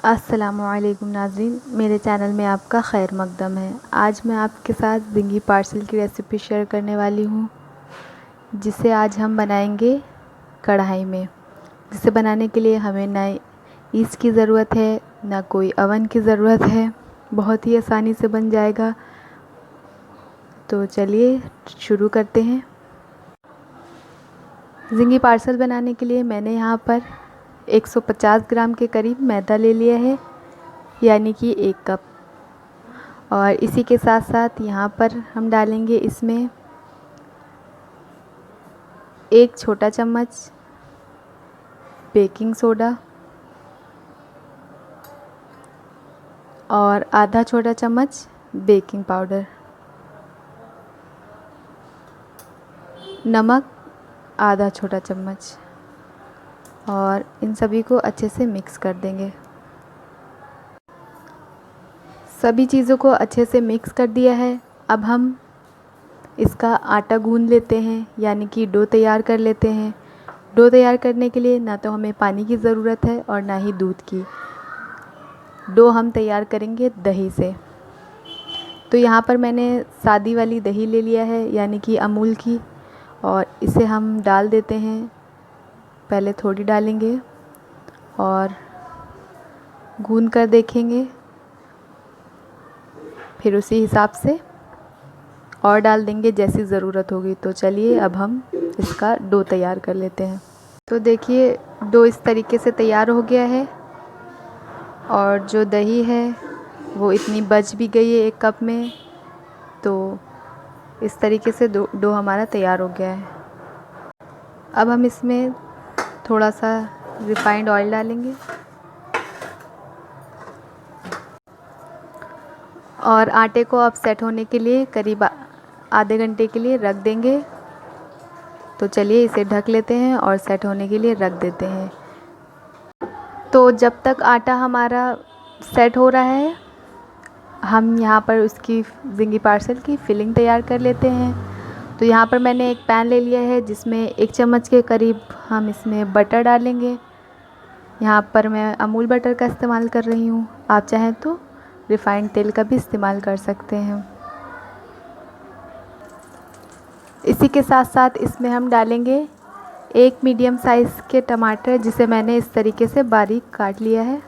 अस्सलामुअलैकुम नाज़रीन, मेरे चैनल में आपका खैर मकदम है। आज मैं आपके साथ ज़िंगी पार्सल की रेसिपी शेयर करने वाली हूँ, जिसे आज हम बनाएंगे कढ़ाई में। जिसे बनाने के लिए हमें ना ईस्ट की ज़रूरत है, ना कोई अवन की ज़रूरत है। बहुत ही आसानी से बन जाएगा। तो चलिए शुरू करते हैं। ज़िंगी पार्सल बनाने के लिए मैंने यहाँ पर 150 ग्राम के करीब मैदा ले लिया है, यानी कि 1 कप। और इसी के साथ साथ यहाँ पर हम डालेंगे इसमें 1 छोटा चम्मच बेकिंग सोडा और आधा छोटा चम्मच बेकिंग पाउडर, नमक आधा छोटा चम्मच, और इन सभी को अच्छे से मिक्स कर देंगे। सभी चीज़ों को अच्छे से मिक्स कर दिया है। अब हम इसका आटा गूंद लेते हैं, यानी कि डो तैयार कर लेते हैं। डो तैयार करने के लिए ना तो हमें पानी की ज़रूरत है और ना ही दूध की। डो हम तैयार करेंगे दही से। तो यहाँ पर मैंने सादी वाली दही ले लिया है, यानी कि अमूल की, और इसे हम डाल देते हैं। पहले थोड़ी डालेंगे और गूंद कर देखेंगे, फिर उसी हिसाब से और डाल देंगे जैसी ज़रूरत होगी। तो चलिए अब हम इसका डो तैयार कर लेते हैं। तो देखिए डो इस तरीके से तैयार हो गया है, और जो दही है वो इतनी बच भी गई है 1 कप में। तो इस तरीके से डो हमारा तैयार हो गया है। अब हम इसमें थोड़ा सा रिफाइंड ऑयल डालेंगे और आटे को अब सेट होने के लिए करीब आधे घंटे के लिए रख देंगे। तो चलिए इसे ढक लेते हैं और सेट होने के लिए रख देते हैं। तो जब तक आटा हमारा सेट हो रहा है, हम यहाँ पर उसकी ज़िंगी पार्सल की फ़िलिंग तैयार कर लेते हैं। तो यहाँ पर मैंने एक पैन ले लिया है, जिसमें 1 चम्मच के करीब हम इसमें बटर डालेंगे। यहाँ पर मैं अमूल बटर का इस्तेमाल कर रही हूँ। आप चाहें तो रिफ़ाइंड तेल का भी इस्तेमाल कर सकते हैं। इसी के साथ साथ इसमें हम डालेंगे 1 मीडियम साइज़ के टमाटर, जिसे मैंने इस तरीके से बारीक काट लिया है।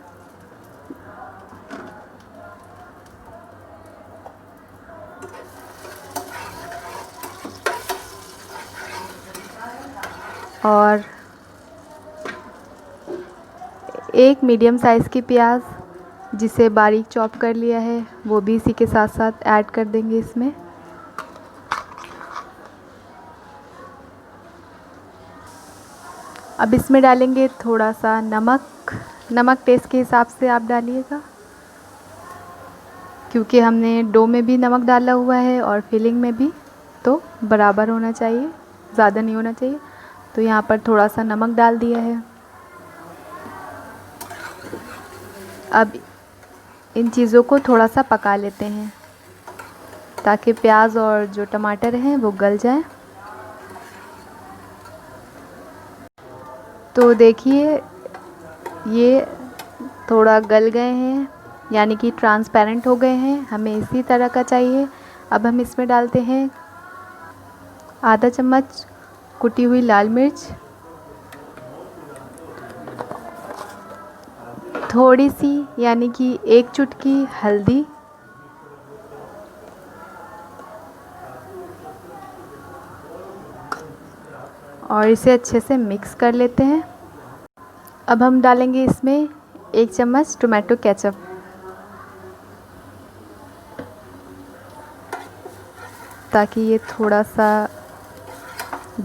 और 1 मीडियम साइज़ की प्याज, जिसे बारीक चॉप कर लिया है, वो भी इसी के साथ साथ ऐड कर देंगे इसमें। अब इसमें डालेंगे थोड़ा सा नमक। नमक टेस्ट के हिसाब से आप डालिएगा, क्योंकि हमने डो में भी नमक डाला हुआ है और फिलिंग में भी, तो बराबर होना चाहिए, ज़्यादा नहीं होना चाहिए। तो यहाँ पर थोड़ा सा नमक डाल दिया है। अब इन चीज़ों को थोड़ा सा पका लेते हैं, ताकि प्याज और जो टमाटर हैं वो गल जाएं। तो देखिए ये थोड़ा गल गए हैं, यानी कि ट्रांसपेरेंट हो गए हैं। हमें इसी तरह का चाहिए। अब हम इसमें डालते हैं आधा चम्मच कुटी हुई लाल मिर्च, थोड़ी सी यानी कि 1 चुटकी हल्दी, और इसे अच्छे से मिक्स कर लेते हैं। अब हम डालेंगे इसमें 1 चम्मच टोमेटो केचप, ताकि ये थोड़ा सा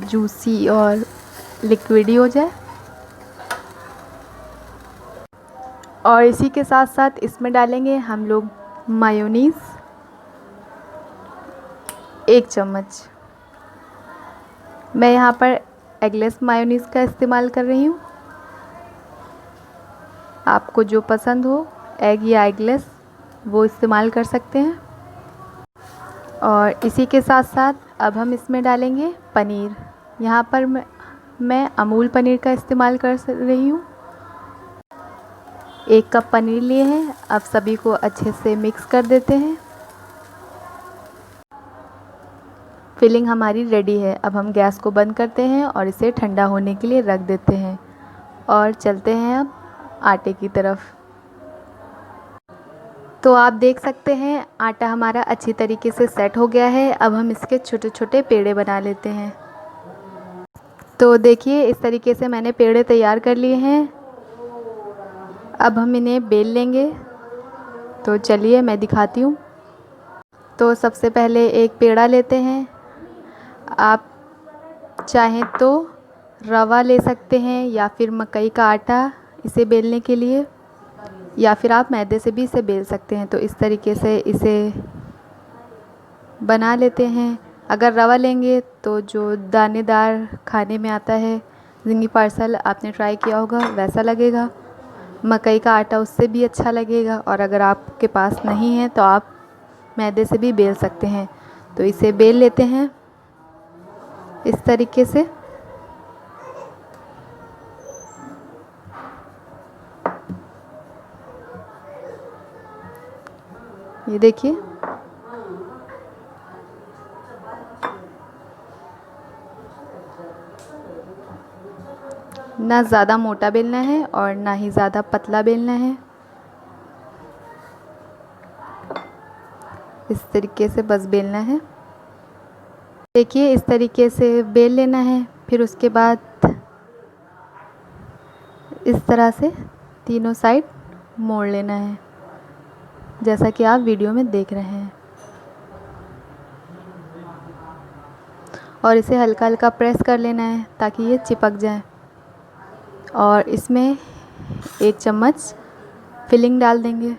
जूसी और लिक्विडी हो जाए। और इसी के साथ साथ इसमें डालेंगे हम लोग मायोनीज़ 1 चम्मच। मैं यहाँ पर एगलेस मायोनीज़ का इस्तेमाल कर रही हूँ। आपको जो पसंद हो, एग या एगलेस, वो इस्तेमाल कर सकते हैं। और इसी के साथ साथ अब हम इसमें डालेंगे पनीर। यहाँ पर मैं अमूल पनीर का इस्तेमाल कर रही हूँ। 1 कप पनीर लिए हैं। अब सभी को अच्छे से मिक्स कर देते हैं। फिलिंग हमारी रेडी है। अब हम गैस को बंद करते हैं और इसे ठंडा होने के लिए रख देते हैं और चलते हैं अब आटे की तरफ। तो आप देख सकते हैं आटा हमारा अच्छी तरीके से सेट हो गया है। अब हम इसके छोटे छोटे पेड़े बना लेते हैं। तो देखिए इस तरीके से मैंने पेड़े तैयार कर लिए हैं। अब हम इन्हें बेल लेंगे। तो चलिए मैं दिखाती हूँ। तो सबसे पहले एक पेड़ा लेते हैं। आप चाहें तो रवा ले सकते हैं या फिर मकई का आटा इसे बेलने के लिए, या फिर आप मैदे से भी इसे बेल सकते हैं। तो इस तरीके से इसे बना लेते हैं। अगर रवा लेंगे तो जो दानेदार खाने में आता है ज़िंगी पार्सल, आपने ट्राई किया होगा, वैसा लगेगा। मकई का आटा उससे भी अच्छा लगेगा। और अगर आपके पास नहीं है तो आप मैदे से भी बेल सकते हैं। तो इसे बेल लेते हैं इस तरीके से। ये देखिए, ना ज़्यादा मोटा बेलना है और ना ही ज़्यादा पतला बेलना है। इस तरीके से बस बेलना है। देखिए इस तरीके से बेल लेना है। फिर उसके बाद इस तरह से तीनों साइड मोड़ लेना है, जैसा कि आप वीडियो में देख रहे हैं। और इसे हल्का हल्का प्रेस कर लेना है ताकि ये चिपक जाए। और इसमें 1 चम्मच फिलिंग डाल देंगे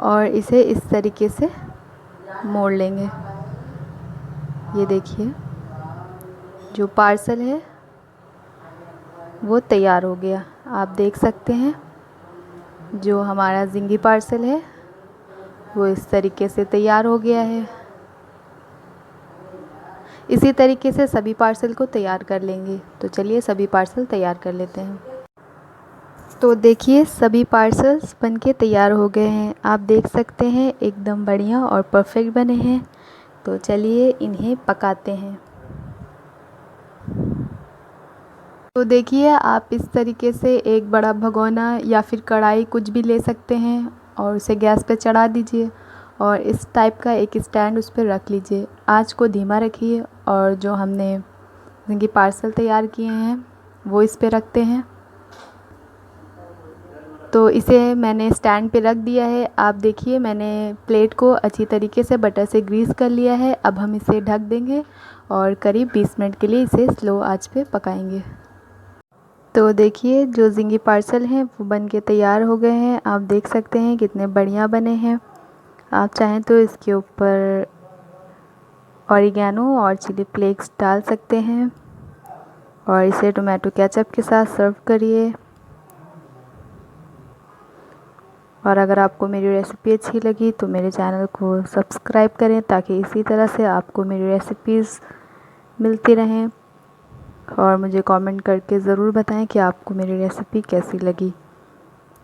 और इसे इस तरीके से मोड़ लेंगे। ये देखिए जो पार्सल है वो तैयार हो गया। आप देख सकते हैं जो हमारा ज़िंगी पार्सल है वो इस तरीके से तैयार हो गया है। इसी तरीके से सभी पार्सल को तैयार कर लेंगे। तो चलिए सभी पार्सल तैयार कर लेते हैं। तो देखिए सभी पार्सल्स बनके तैयार हो गए हैं। आप देख सकते हैं एकदम बढ़िया और परफेक्ट बने हैं। तो चलिए इन्हें पकाते हैं। तो देखिए आप इस तरीके से एक बड़ा भगोना या फिर कढ़ाई कुछ भी ले सकते हैं और उसे गैस पे चढ़ा दीजिए और इस टाइप का एक स्टैंड उस पर रख लीजिए। आँच को धीमा रखिए और जो हमने ज़िंगी पार्सल तैयार किए हैं वो इस पे रखते हैं। तो इसे मैंने स्टैंड पे रख दिया है। आप देखिए मैंने प्लेट को अच्छी तरीके से बटर से ग्रीस कर लिया है। अब हम इसे ढक देंगे और करीब 20 मिनट के लिए इसे स्लो आंच पे पकाएंगे। तो देखिए जो ज़िंगी पार्सल हैं वो बन के तैयार हो गए हैं। आप देख सकते हैं कितने बढ़िया बने हैं। आप चाहें तो इसके ऊपर ऑरिगेनो और चिली फ्लेक्स डाल सकते हैं और इसे टोमेटो केचप के साथ सर्व करिए। और अगर आपको मेरी रेसिपी अच्छी लगी तो मेरे चैनल को सब्सक्राइब करें ताकि इसी तरह से आपको मेरी रेसिपीज़ मिलती रहें। और मुझे कमेंट करके ज़रूर बताएं कि आपको मेरी रेसिपी कैसी लगी।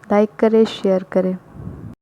लाइक करें, शेयर करें।